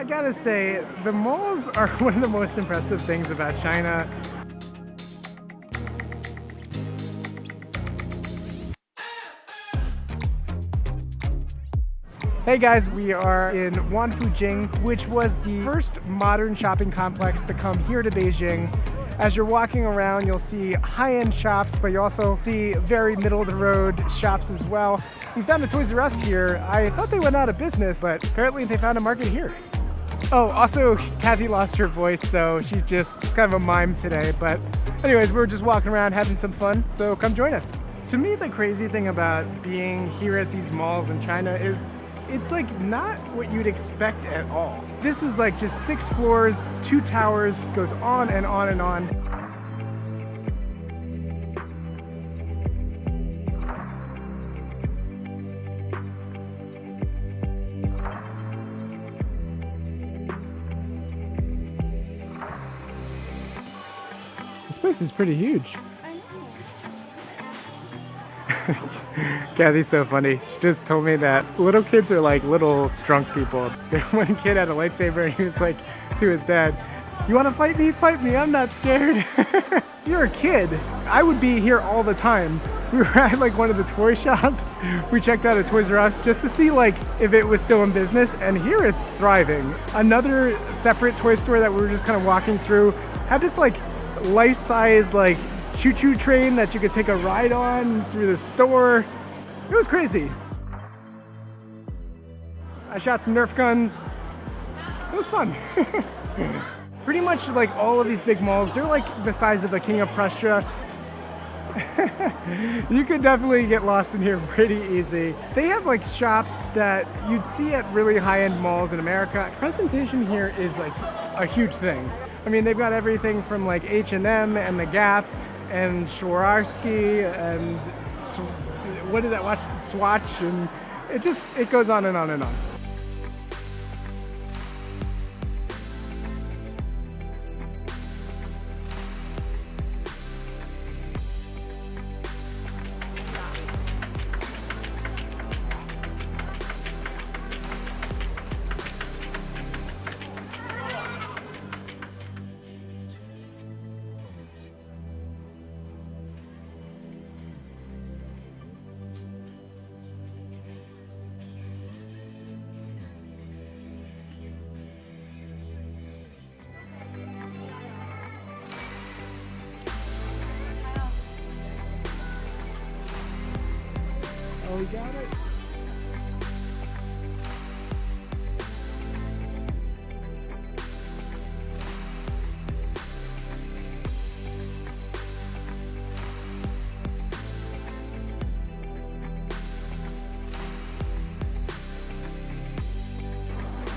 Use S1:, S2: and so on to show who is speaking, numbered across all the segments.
S1: I gotta say, the malls are one of the most impressive things about China. Hey guys, we are in Wangfujing, which was the first modern shopping complex to come here to Beijing. As you're walking around, you'll see high-end shops, but you also see very middle-of-the-road shops as well. We found a Toys R Us here. I thought they went out of business, but apparently they found a market here. Oh, also, Kathy lost her voice, so she's just kind of a mime today. But anyways, we're just walking around having some fun, so come join us. To me, the crazy thing about being here at these malls in China is it's like not what you'd expect at all. This is like just 6 floors, 2 towers, goes on and on and on. This place is pretty huge. Kathy's so funny. She just told me that little kids are like little drunk people. One kid had a lightsaber and he was like to his dad, "You want to fight me? Fight me. I'm not scared." If you're a kid, I would be here all the time. We were at like one of the toy shops. We checked out a Toys R Us just to see like if it was still in business, and here it's thriving. Another separate toy store that we were just kind of walking through had this like life-size like choo-choo train that you could take a ride on through the store. It was crazy. I shot some Nerf guns. It was fun. Pretty much like all of these big malls, they're like the size of a King of Prussia. You could definitely get lost in here pretty easy. They have like shops that you'd see at really high-end malls in America. Presentation here is like a huge thing. I mean, they've got everything from like H&M and The Gap and Swarovski and what did that watch? Swatch, and it goes on and on and on. Oh, we got it.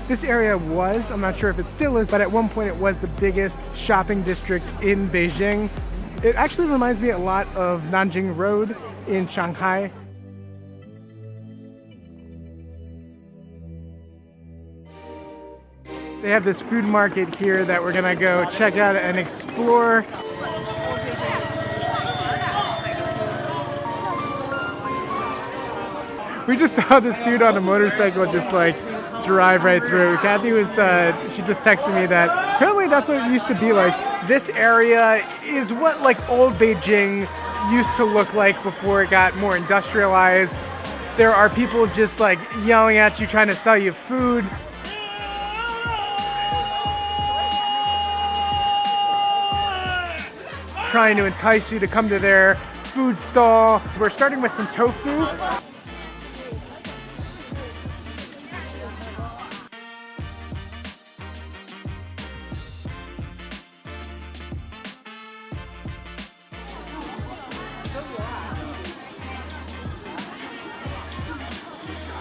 S1: This area was, I'm not sure if it still is, but at one point it was the biggest shopping district in Beijing. It actually reminds me a lot of Nanjing Road in Shanghai. They have this food market here that we're gonna go check out and explore. We just saw this dude on a motorcycle just like drive right through. Kathy was, she just texted me that apparently that's what it used to be like. This area is what like old Beijing used to look like before it got more industrialized. There are people just like yelling at you, trying to sell you food. Trying to entice you to come to their food stall. We're starting with some tofu.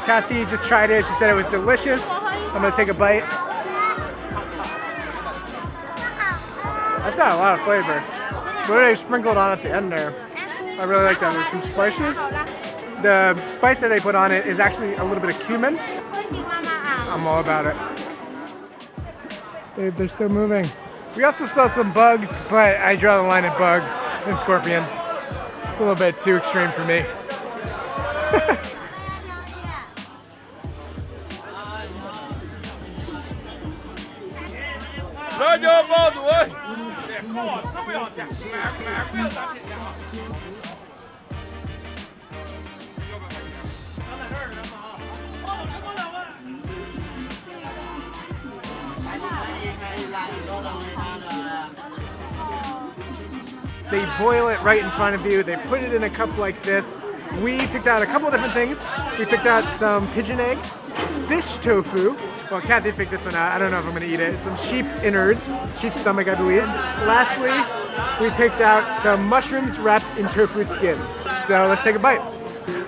S1: Kathy just tried it. She said it was delicious. I'm gonna take a bite. That's got a lot of flavor. What they sprinkled on at the end there, I really like that. There's some spices. The spice that they put on it is actually a little bit of cumin. I'm all about it. They're still moving. We also saw some bugs, but I draw the line at bugs and scorpions. It's a little bit too extreme for me. They boil it right in front of you. They put it in a cup like this. We picked out a couple of different things. We picked out some pigeon eggs, fish tofu. Well, Kathy picked this one out. I don't know if I'm gonna eat it. Some sheep innards, sheep stomach, I believe. Lastly, we picked out some mushrooms wrapped in tofu skin. So let's take a bite.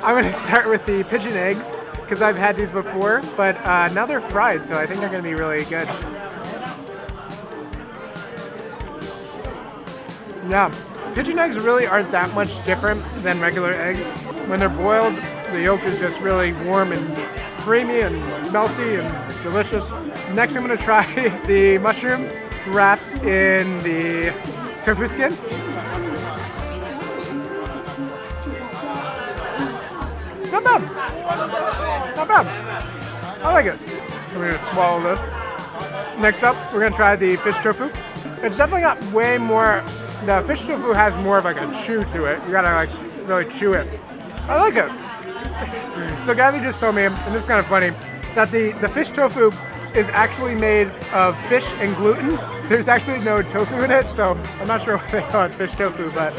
S1: I'm gonna start with the pigeon eggs because I've had these before, but now they're fried, so I think they're gonna be really good. Yeah, pigeon eggs really aren't that much different than regular eggs. When they're boiled, the yolk is just really warm and creamy and melty and delicious. Next, I'm gonna try the mushroom wrapped in the tofu skin. Not bad. Not bad. I like it. I'm gonna swallow this. Next up, we're gonna try the fish tofu. It's definitely got way more. The fish tofu has more of like a chew to it. You gotta like really chew it. I like it. So Kathy just told me, and this is kind of funny, that the fish tofu is actually made of fish and gluten. There's actually no tofu in it, so I'm not sure why they call it fish tofu, but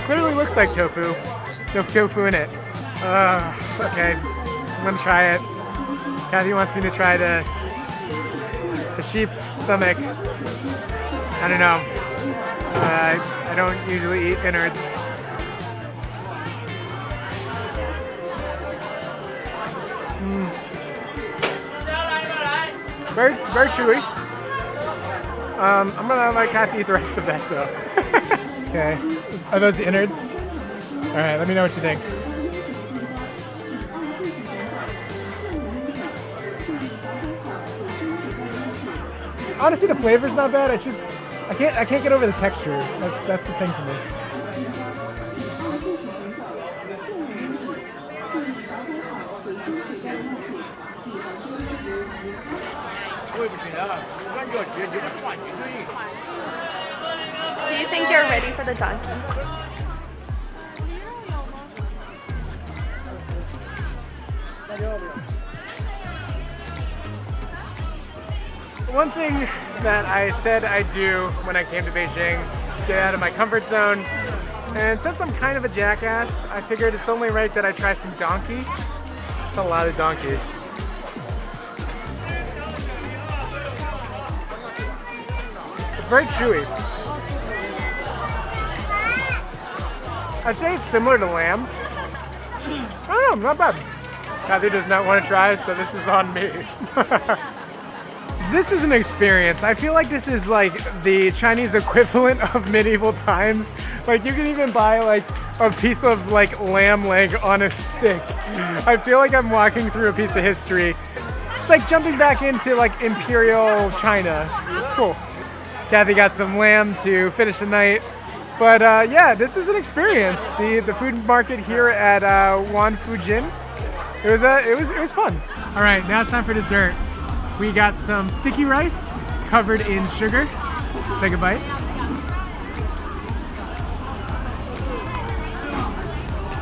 S1: clearly looks like tofu. No tofu in it. Okay, I'm gonna try it. Kathy wants me to try the sheep stomach. I don't know. I don't usually eat innards. Very, very chewy. I'm gonna let Kathy eat the rest of that though. Okay, are those the innards? All right, let me know what you think. Honestly, the flavor's not bad. I can't get over the texture. That's the thing for me.
S2: Do you think you're ready for the donkey?
S1: One thing that I said I'd do when I came to Beijing is get out of my comfort zone. And since I'm kind of a jackass, I figured it's only right that I try some donkey. It's a lot of donkey. It's very chewy. I'd say it's similar to lamb. I don't know, not bad. Kathy does not want to try, so this is on me. This is an experience. I feel like this is like the Chinese equivalent of medieval times. Like you can even buy like a piece of like lamb leg on a stick. I feel like I'm walking through a piece of history. It's like jumping back into like imperial China. It's cool. Kathy got some lamb to finish the night. But yeah, this is an experience. The food market here at Wangfujing. It was fun. All right, now it's time for dessert. We got some sticky rice covered in sugar. Let's take a bite.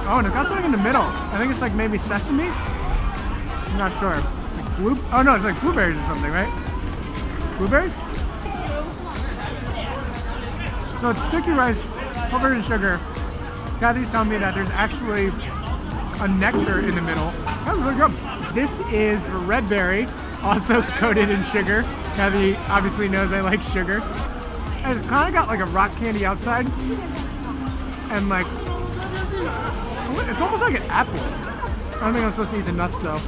S1: Oh, and it got something in the middle. I think it's like maybe sesame. I'm not sure. Like oh no, it's like blueberries or something, right? Blueberries? So it's sticky rice covered in sugar. Kathy's telling me that there's actually a nectar in the middle. That was really good. This is red berry, also coated in sugar. Kathy obviously knows I like sugar. And it's kind of got like a rock candy outside. And like, it's almost like an apple. I don't think I'm supposed to eat the nuts though.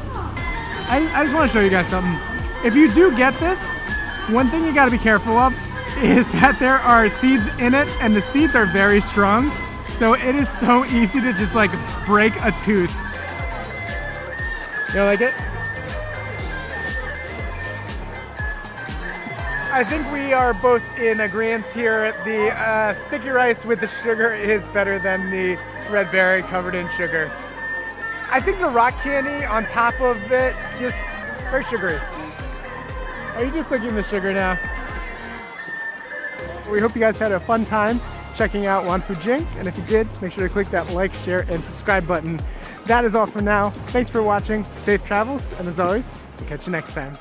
S1: I just want to show you guys something. If you do get this, one thing you got to be careful of is that there are seeds in it, and the seeds are very strong. So it is so easy to just like break a tooth. You like it? I think we are both in agreement here. The sticky rice with the sugar is better than the red berry covered in sugar. I think the rock candy on top of it, just very sugary. Are you just licking the sugar now? We hope you guys had a fun time checking out Wangfujing, and if you did, make sure to click that like, share, and subscribe button. That is all for now. Thanks for watching. Safe travels, and as always, we'll catch you next time.